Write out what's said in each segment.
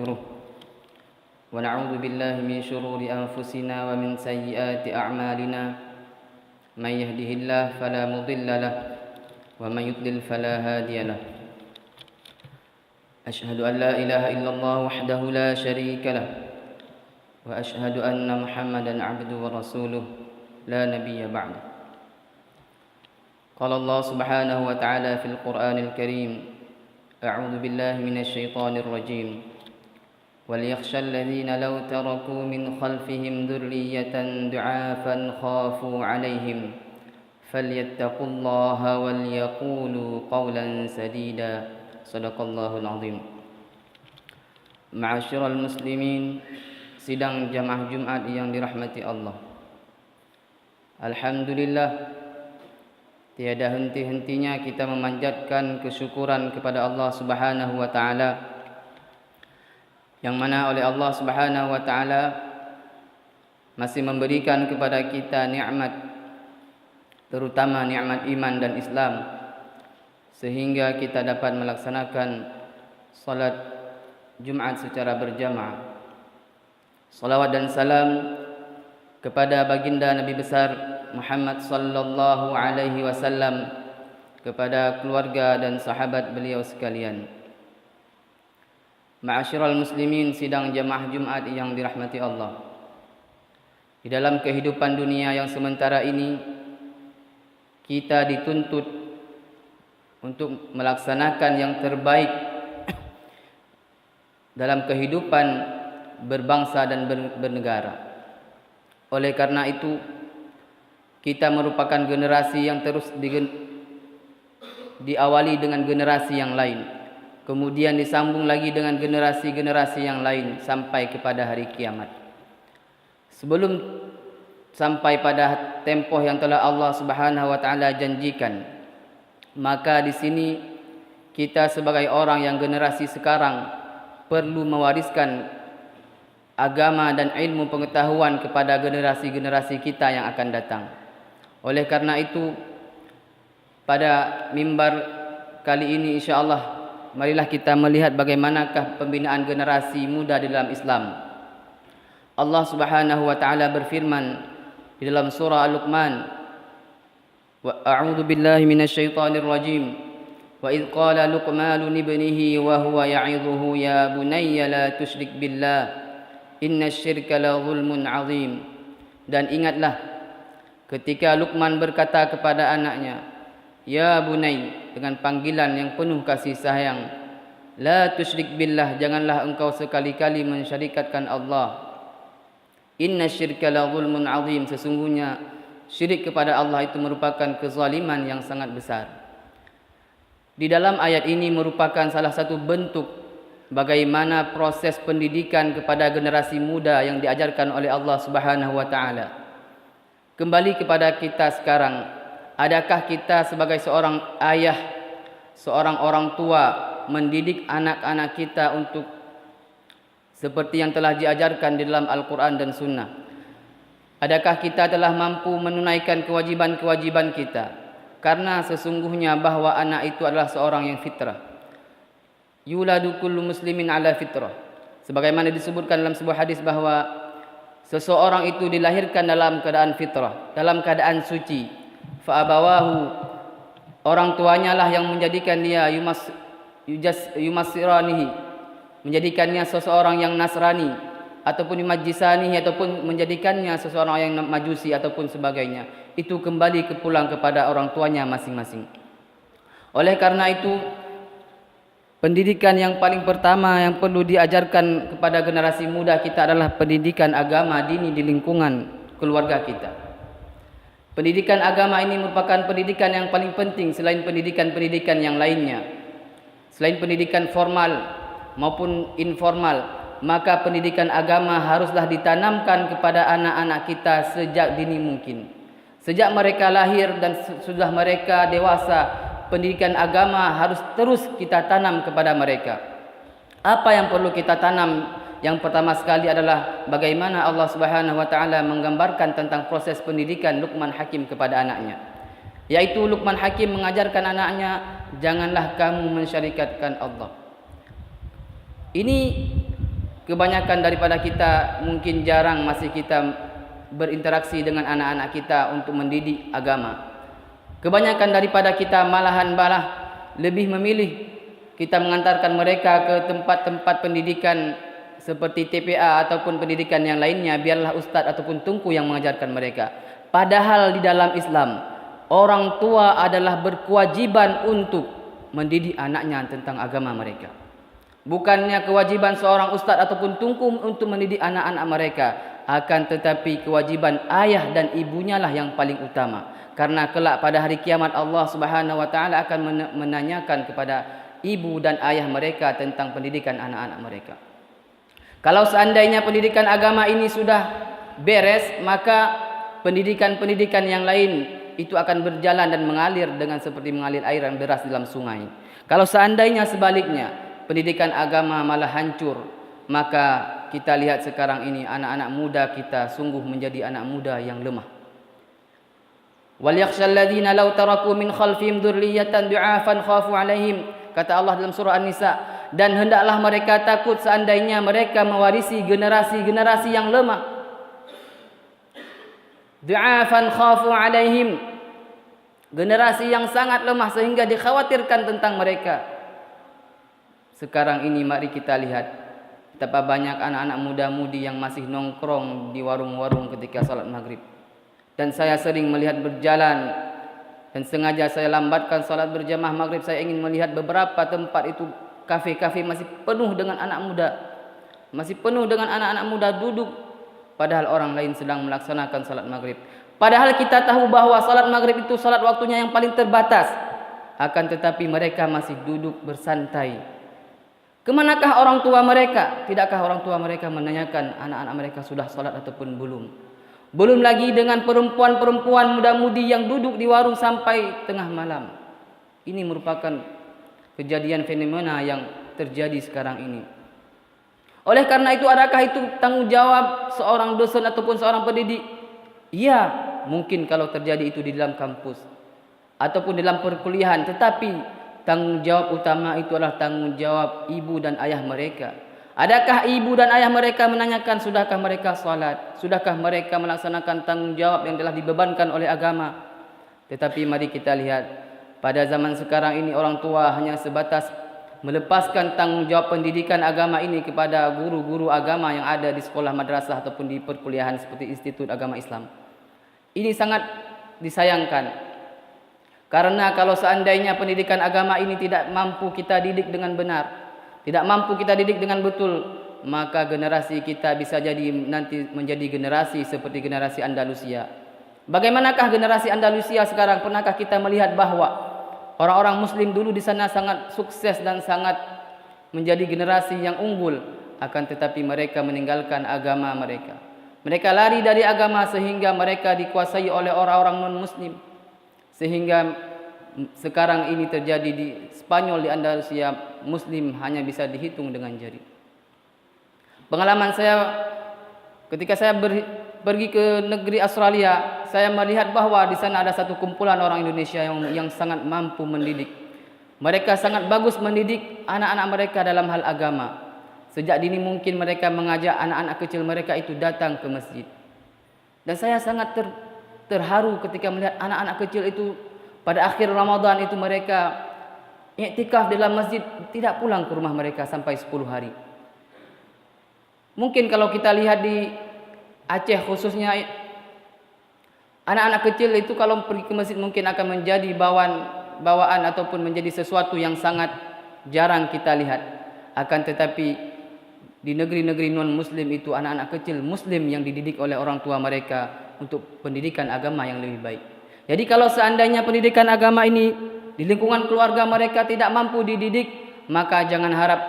ونستغفره ونعوذ بالله من شرور أنفسنا ومن سيئات أعمالنا من يهده الله فلا مضل له ومن يضلل فلا هادي له أشهد أن لا إله إلا الله وحده لا شريك له وأشهد أن محمدا عبده ورسوله لا نبي بعده. قال الله سبحانه وتعالى في القرآن الكريم: أعوذ بالله من الشيطان الرجيم وليخشى الذين لو تركوا من خلفهم ذرية ضعافا خافوا عليهم فليتقوا الله وليقولوا قولا سديدا. صدق الله العظيم. Ma'asyiral muslimin, sidang jamaah Jumat yang dirahmati Allah. Alhamdulillah, tiada henti-hentinya kita memanjatkan kesyukuran kepada Allah Subhanahu wa taala, yang mana oleh Allah Subhanahu wa taala masih memberikan kepada kita nikmat, terutama nikmat iman dan Islam, sehingga kita dapat melaksanakan salat Jumat secara berjamaah. Salawat dan salam kepada baginda Nabi besar Muhammad sallallahu alaihi wasallam, kepada keluarga dan sahabat beliau sekalian. Ma'asyiral muslimin, sidang jamaah Jumat yang dirahmati Allah. Di dalam kehidupan dunia yang sementara ini, kita dituntut untuk melaksanakan yang terbaik dalam kehidupan berbangsa dan bernegara. Oleh karena itu, kita merupakan generasi yang terus diawali dengan generasi yang lain, kemudian disambung lagi dengan generasi-generasi yang lain sampai kepada hari kiamat. Sebelum sampai pada tempoh yang telah Allah Subhanahu wa taala janjikan, maka di sini kita sebagai orang yang generasi sekarang perlu mewariskan agama dan ilmu pengetahuan kepada generasi-generasi kita yang akan datang. Oleh karena itu, pada mimbar kali ini insya-Allah, marilah kita melihat bagaimanakah pembinaan generasi muda di dalam Islam. Allah Subhanahu wa taala berfirman di dalam surah Al-Luqman, wa a'udzu billahi minasyaitonir rajim. Wa idh qala Luqman li ibnihi wa huwa ya'idhuhu ya bunayya la tusyrik billah innasyirka la zulmun 'adzim. Dan ingatlah ketika Luqman berkata kepada anaknya, ya bunay, dengan panggilan yang penuh kasih sayang, la tusyrik billah, janganlah engkau sekali-kali mensyarikatkan Allah. Innasyirka la zulmun 'adzim, sesungguhnya syirik kepada Allah itu merupakan kezaliman yang sangat besar. Di dalam ayat ini merupakan salah satu bentuk bagaimana proses pendidikan kepada generasi muda yang diajarkan oleh Allah Subhanahu wa taala. Kembali kepada kita sekarang, adakah kita sebagai seorang ayah, seorang orang tua mendidik anak-anak kita untuk seperti yang telah diajarkan di dalam Al-Quran dan Sunnah? Adakah kita telah mampu menunaikan kewajiban-kewajiban kita? Karena sesungguhnya bahwa anak itu adalah seorang yang fitrah. Yuladu kullu muslimin ala fitrah. Sebagaimana disebutkan dalam sebuah hadis bahwa seseorang itu dilahirkan dalam keadaan fitrah, dalam keadaan suci. Fa abawahu, orang tuanya lah yang menjadikan dia yumasiranihi, menjadikannya seseorang yang Nasrani, ataupun majisanihi, ataupun menjadikannya seseorang yang majusi ataupun sebagainya. Itu kembali pulang kepada orang tuanya masing-masing. Oleh karena itu, pendidikan yang paling pertama yang perlu diajarkan kepada generasi muda kita adalah pendidikan agama dini di lingkungan keluarga kita. Pendidikan agama ini merupakan pendidikan yang paling penting selain pendidikan-pendidikan yang lainnya. Selain pendidikan formal maupun informal, maka pendidikan agama haruslah ditanamkan kepada anak-anak kita sejak dini mungkin. Sejak mereka lahir dan sudah mereka dewasa, pendidikan agama harus terus kita tanam kepada mereka. Apa yang perlu kita tanam? Yang pertama sekali adalah bagaimana Allah Subhanahu wa taala menggambarkan tentang proses pendidikan Luqman Hakim kepada anaknya. Yaitu Luqman Hakim mengajarkan anaknya, janganlah kamu mensyarikatkan Allah. Ini kebanyakan daripada kita mungkin jarang masih kita berinteraksi dengan anak-anak kita untuk mendidik agama. Kebanyakan daripada kita malahan lebih memilih kita mengantarkan mereka ke tempat-tempat pendidikan seperti TPA ataupun pendidikan yang lainnya, biarlah ustaz ataupun tunku yang mengajarkan mereka. Padahal di dalam Islam, orang tua adalah berkewajiban untuk mendidik anaknya tentang agama mereka. Bukannya kewajiban seorang ustaz ataupun tunku untuk mendidik anak-anak mereka, akan tetapi kewajiban ayah dan ibunya lah yang paling utama. Karena kelak pada hari kiamat Allah Subhanahu wa taala akan menanyakan kepada ibu dan ayah mereka tentang pendidikan anak-anak mereka. Kalau seandainya pendidikan agama ini sudah beres, maka pendidikan-pendidikan yang lain itu akan berjalan dan mengalir dengan seperti mengalir air yang deras dalam sungai. Kalau seandainya sebaliknya, pendidikan agama malah hancur, maka kita lihat sekarang ini anak-anak muda kita sungguh menjadi anak muda yang lemah. Wal yakhshal ladzina law taraku min khalfihim dzurriyyatan du'afan khafu 'alaihim, kata Allah dalam surah An-Nisa, dan hendaklah mereka takut seandainya mereka mewarisi generasi-generasi yang lemah. Du'afan khafu 'alaihim, generasi yang sangat lemah sehingga dikhawatirkan tentang mereka. Sekarang ini mari kita lihat betapa banyak anak-anak muda-mudi yang masih nongkrong di warung-warung ketika salat maghrib. Dan saya sering melihat berjalan, dan sengaja saya lambatkan salat berjamaah maghrib. Saya ingin melihat beberapa tempat itu, kafe-kafe masih penuh dengan anak muda, masih penuh dengan anak-anak muda duduk, padahal orang lain sedang melaksanakan salat maghrib. Padahal kita tahu bahawa salat maghrib itu salat waktunya yang paling terbatas, akan tetapi mereka masih duduk bersantai. Kemanakah orang tua mereka? Tidakkah orang tua mereka menanyakan anak-anak mereka sudah salat ataupun belum? Belum lagi dengan perempuan-perempuan muda-mudi yang duduk di warung sampai tengah malam. Ini merupakan kejadian fenomena yang terjadi sekarang ini. Oleh karena itu, adakah itu tanggungjawab seorang dosen ataupun seorang pendidik? Ya, mungkin kalau terjadi itu di dalam kampus ataupun dalam perkuliahan, tetapi tanggungjawab utama itu adalah tanggungjawab ibu dan ayah mereka. Adakah ibu dan ayah mereka menanyakan sudahkah mereka salat? Sudahkah mereka melaksanakan tanggungjawab yang telah dibebankan oleh agama? Tetapi mari kita lihat, pada zaman sekarang ini orang tua hanya sebatas melepaskan tanggungjawab pendidikan agama ini kepada guru-guru agama yang ada di sekolah madrasah ataupun di perkuliahan seperti Institut Agama Islam. Ini sangat disayangkan. Karena kalau seandainya pendidikan agama ini tidak mampu kita didik dengan benar, tidak mampu kita didik dengan betul, maka generasi kita bisa jadi nanti menjadi generasi seperti generasi Andalusia. Bagaimanakah generasi Andalusia sekarang? Pernahkah kita melihat bahawa orang-orang muslim dulu di sana sangat sukses dan sangat menjadi generasi yang unggul, akan tetapi mereka meninggalkan agama mereka. Mereka lari dari agama sehingga mereka dikuasai oleh orang-orang non-muslim. Sehingga sekarang ini terjadi di Spanyol, di Andalusia, muslim hanya bisa dihitung dengan jari. Pengalaman saya ketika saya pergi ke negeri Australia, saya melihat bahawa di sana ada satu kumpulan orang Indonesia yang sangat mampu mendidik. Mereka sangat bagus mendidik anak-anak mereka dalam hal agama. Sejak dini mungkin mereka mengajak anak-anak kecil mereka itu datang ke masjid. Dan saya sangat terharu ketika melihat anak-anak kecil itu pada akhir Ramadan itu mereka iktikaf dalam masjid, tidak pulang ke rumah mereka sampai 10 hari. Mungkin kalau kita lihat di Aceh khususnya, anak-anak kecil itu kalau pergi ke masjid mungkin akan menjadi bawaan ataupun menjadi sesuatu yang sangat jarang kita lihat. Akan tetapi di negeri-negeri non-muslim itu anak-anak kecil muslim yang dididik oleh orang tua mereka untuk pendidikan agama yang lebih baik. Jadi kalau seandainya pendidikan agama ini di lingkungan keluarga mereka tidak mampu dididik, maka jangan harap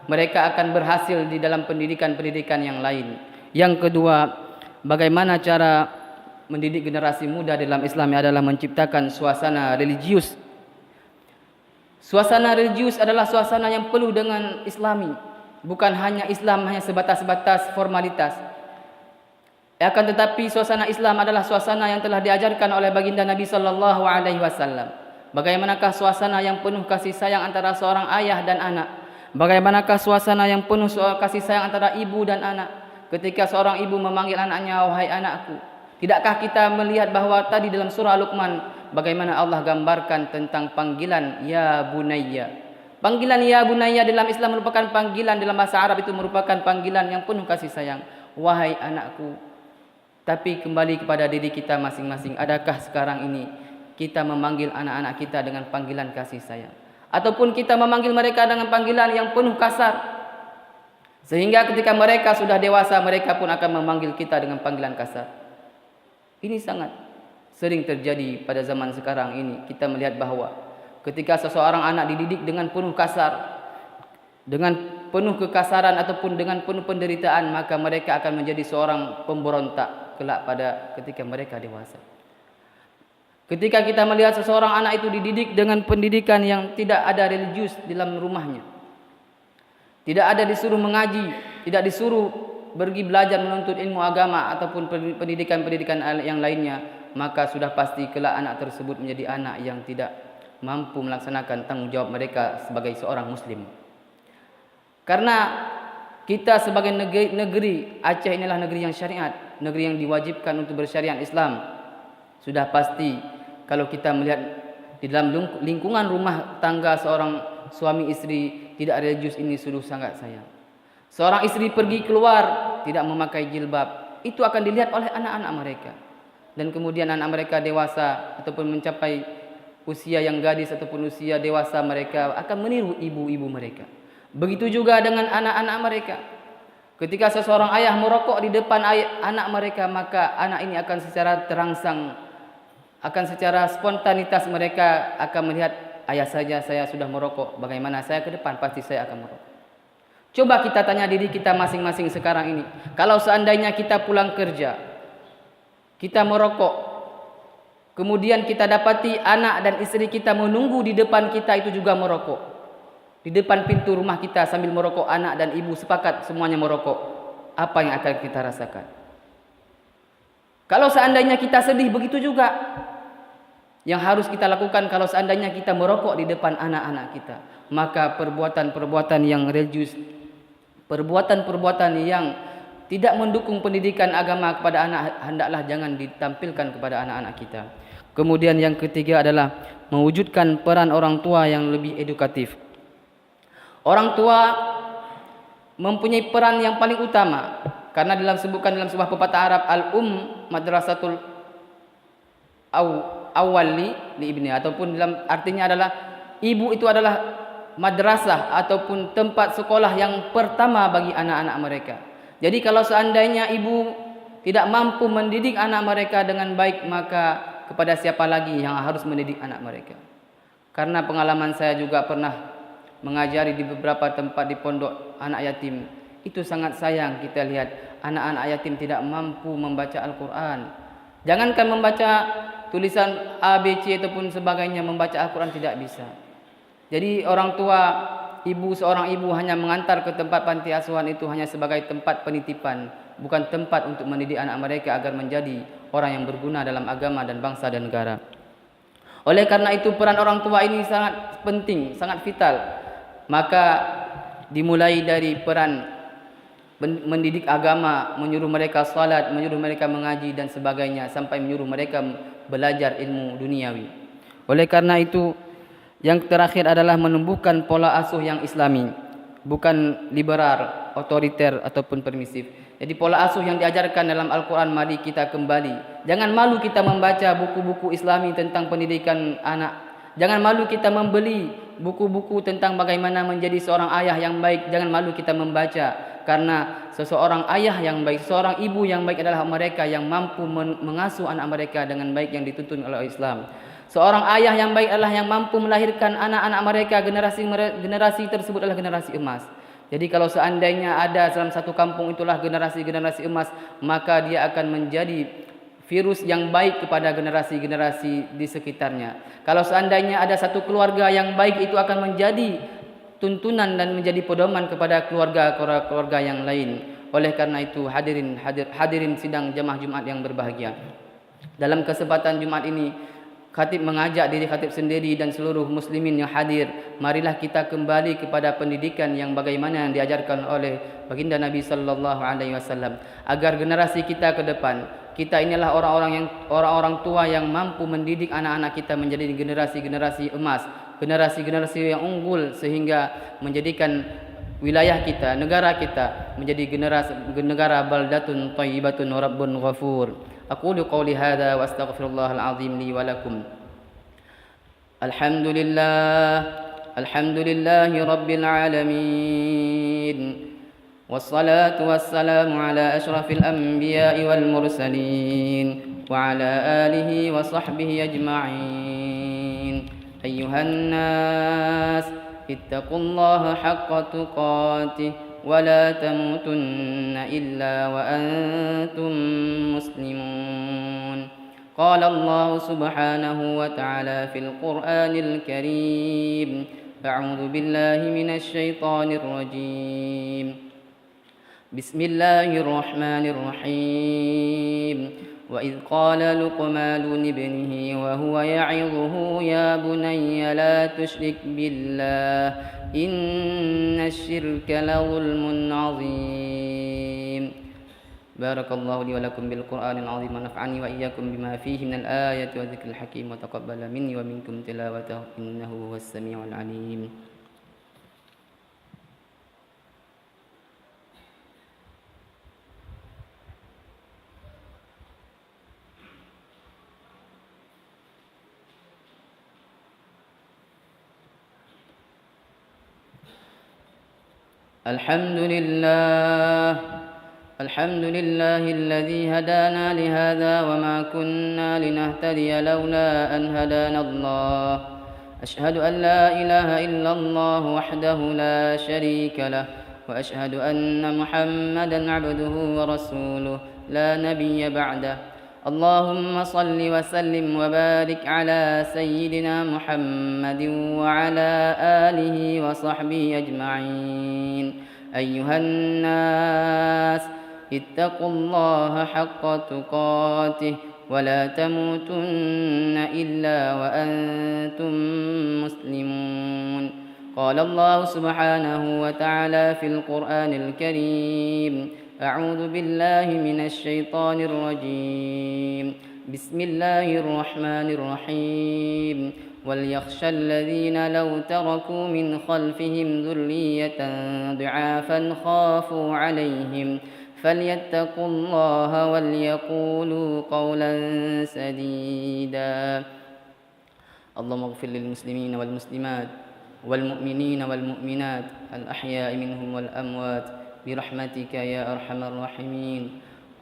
mereka akan berhasil di dalam pendidikan-pendidikan yang lain. Yang kedua, bagaimana cara mendidik generasi muda dalam Islam adalah menciptakan suasana religius. Suasana religius adalah suasana yang penuh dengan Islami. Bukan hanya Islam hanya sebatas-batas formalitas. Akan tetapi suasana Islam adalah suasana yang telah diajarkan oleh baginda Nabi sallallahu alaihi wasallam. Bagaimanakah suasana yang penuh kasih sayang antara seorang ayah dan anak? Bagaimanakah suasana yang penuh soal kasih sayang antara ibu dan anak ketika seorang ibu memanggil anaknya, wahai anakku. Tidakkah kita melihat bahwa tadi dalam surah Luqman bagaimana Allah gambarkan tentang panggilan ya bunayya. Panggilan ya bunayya dalam Islam merupakan panggilan, dalam bahasa Arab itu merupakan panggilan yang penuh kasih sayang. Wahai anakku. Tapi kembali kepada diri kita masing-masing. Adakah sekarang ini kita memanggil anak-anak kita dengan panggilan kasih sayang? Ataupun kita memanggil mereka dengan panggilan yang penuh kasar, sehingga ketika mereka sudah dewasa mereka pun akan memanggil kita dengan panggilan kasar. Ini sangat sering terjadi pada zaman sekarang ini. Kita melihat bahwa ketika seseorang anak dididik dengan penuh kasar, dengan penuh kekasaran ataupun dengan penuh penderitaan, maka mereka akan menjadi seorang pemberontak kelak pada ketika mereka dewasa. Ketika kita melihat seseorang anak itu dididik dengan pendidikan yang tidak ada religius dalam rumahnya, tidak ada disuruh mengaji, tidak disuruh pergi belajar menuntut ilmu agama ataupun pendidikan-pendidikan yang lainnya, maka sudah pasti kelak anak tersebut menjadi anak yang tidak mampu melaksanakan tanggung jawab mereka sebagai seorang muslim. Karena kita sebagai negeri Aceh inilah negeri yang syariat, negeri yang diwajibkan untuk bersyariat Islam. Sudah pasti kalau kita melihat di dalam lingkungan rumah tangga seorang suami istri tidak religius, ini sudah sangat sayang. Seorang istri pergi keluar tidak memakai jilbab, itu akan dilihat oleh anak-anak mereka. Dan kemudian anak mereka dewasa ataupun mencapai usia yang gadis ataupun usia dewasa, mereka akan meniru ibu-ibu mereka. Begitu juga dengan anak-anak mereka. Ketika seseorang ayah merokok di depan anak mereka, maka anak ini akan secara terangsang, akan secara spontanitas mereka akan melihat, ayah saja saya sudah merokok, bagaimana saya ke depan pasti saya akan merokok. Coba kita tanya diri kita masing-masing sekarang ini, kalau seandainya kita pulang kerja, kita merokok, kemudian kita dapati anak dan istri kita menunggu di depan kita itu juga merokok, di depan pintu rumah kita sambil merokok, anak dan ibu sepakat semuanya merokok, apa yang akan kita rasakan? Kalau seandainya kita sedih, begitu juga yang harus kita lakukan kalau seandainya kita merokok di depan anak-anak kita. Maka perbuatan-perbuatan yang religius, perbuatan-perbuatan yang tidak mendukung pendidikan agama kepada anak, hendaklah jangan ditampilkan kepada anak-anak kita. Kemudian yang ketiga adalah mewujudkan peran orang tua yang lebih edukatif. Orang tua mempunyai peran yang paling utama, karena disebutkan dalam sebuah pepatah Arab, madrasatul awali li ibni, ataupun dalam artinya adalah ibu itu adalah madrasah ataupun tempat sekolah yang pertama bagi anak-anak mereka. Jadi kalau seandainya ibu tidak mampu mendidik anak mereka dengan baik, maka kepada siapa lagi yang harus mendidik anak mereka? Karena pengalaman saya juga pernah mengajari di beberapa tempat di pondok anak yatim. Itu sangat sayang kita lihat anak-anak yatim tidak mampu membaca Al-Quran. Jangankan membaca tulisan A, B, C ataupun sebagainya, membaca Al-Quran tidak bisa. Jadi orang tua, seorang ibu hanya mengantar ke tempat panti asuhan itu hanya sebagai tempat penitipan, bukan tempat untuk mendidik anak mereka agar menjadi orang yang berguna dalam agama dan bangsa dan negara. Oleh karena itu peran orang tua ini sangat penting, sangat vital. Maka dimulai dari peran mendidik agama, menyuruh mereka salat, menyuruh mereka mengaji dan sebagainya, sampai menyuruh mereka belajar ilmu duniawi. Oleh karena itu yang terakhir adalah menumbuhkan pola asuh yang islami, bukan liberal, otoriter ataupun permisif. Jadi pola asuh yang diajarkan dalam Al-Quran, mari kita kembali. Jangan malu kita membaca buku-buku islami tentang pendidikan anak. Jangan malu kita membeli buku-buku tentang bagaimana menjadi seorang ayah yang baik. Jangan malu kita membaca, karena seseorang ayah yang baik, seorang ibu yang baik adalah mereka yang mampu mengasuh anak mereka dengan baik yang dituntun oleh Islam. Seorang ayah yang baik adalah yang mampu melahirkan anak-anak mereka, generasi tersebut adalah generasi emas. Jadi kalau seandainya ada dalam satu kampung itulah generasi-generasi emas, maka dia akan menjadi virus yang baik kepada generasi-generasi di sekitarnya. Kalau seandainya ada satu keluarga yang baik, itu akan menjadi tuntunan dan menjadi pedoman kepada keluarga-keluarga yang lain. Oleh karena itu hadirin sidang jamaah Jumat yang berbahagia, dalam kesempatan Jumat ini Khatib mengajak diri khatib sendiri dan seluruh muslimin yang hadir, marilah kita kembali kepada pendidikan yang bagaimana yang diajarkan oleh baginda Nabi sallallahu alaihi wasallam, agar generasi kita ke depan, kita inilah orang-orang tua yang mampu mendidik anak-anak kita menjadi generasi-generasi emas, generasi-generasi yang unggul, sehingga menjadikan wilayah kita, negara kita menjadi negara baldatun thayyibatun rabbun ghafur. أقول قولي هذا وأستغفر الله العظيم لي ولكم. الحمد لله رب العالمين، والصلاة والسلام على أشرف الأنبياء والمرسلين وعلى آله وصحبه أجمعين. أيها الناس اتقوا الله حق تقاته ولا تموتن إلا وأنتم مسلمون. قال الله سبحانه وتعالى في القرآن الكريم: أعوذ بالله من الشيطان الرجيم، بسم الله الرحمن الرحيم. وإذ قال لقمان لابنه وهو يعظه يا بني لا تشرك بالله إن الشرك لظلم عظيم. بارك الله لي ولكم بالقرآن العظيم ونفعني وإياكم بما فيه من الآية والذكر الحكيم، وتقبل مني ومنكم تلاوته إنه هو السميع العليم. الحمد لله الذي هدانا لهذا وما كنا لنهتدي لولا أن هدانا الله. أشهد أن لا إله إلا الله وحده لا شريك له، وأشهد أن محمدا عبده ورسوله لا نبي بعده. اللهم صل وسلم وبارك على سيدنا محمد وعلى آله وصحبه أجمعين. أيها الناس اتقوا الله حق تقاته ولا تموتن إلا وأنتم مسلمون. قال الله سبحانه وتعالى في القرآن الكريم: أعوذ بالله من الشيطان الرجيم، بسم الله الرحمن الرحيم. وليخشى الذين لو تركوا من خلفهم ذرية ضعافا خافوا عليهم فليتقوا الله وليقولوا قولا سديدا. اللهم اغفر للمسلمين والمسلمات والمؤمنين والمؤمنات الأحياء منهم والأموات برحمتك يا أرحم الراحمين.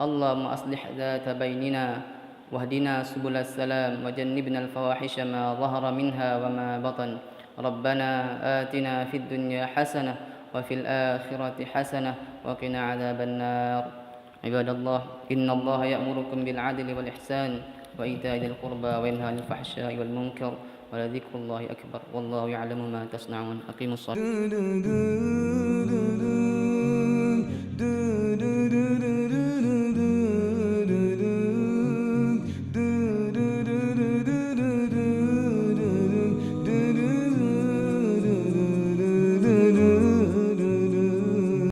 اللهم أصلح ذات بيننا واهدنا سبل السلام وجنبنا الفواحش ما ظهر منها وما بطن. ربنا آتنا في الدنيا حسنة وفي الآخرة حسنة وقنا عذاب النار. عباد الله، إن الله يأمركم بالعدل والإحسان وإيتاء ذي القربى وينهى عن الفحشاء والمنكر ولذكر الله أكبر والله يعلم ما تصنعون. أقيموا الصلاة.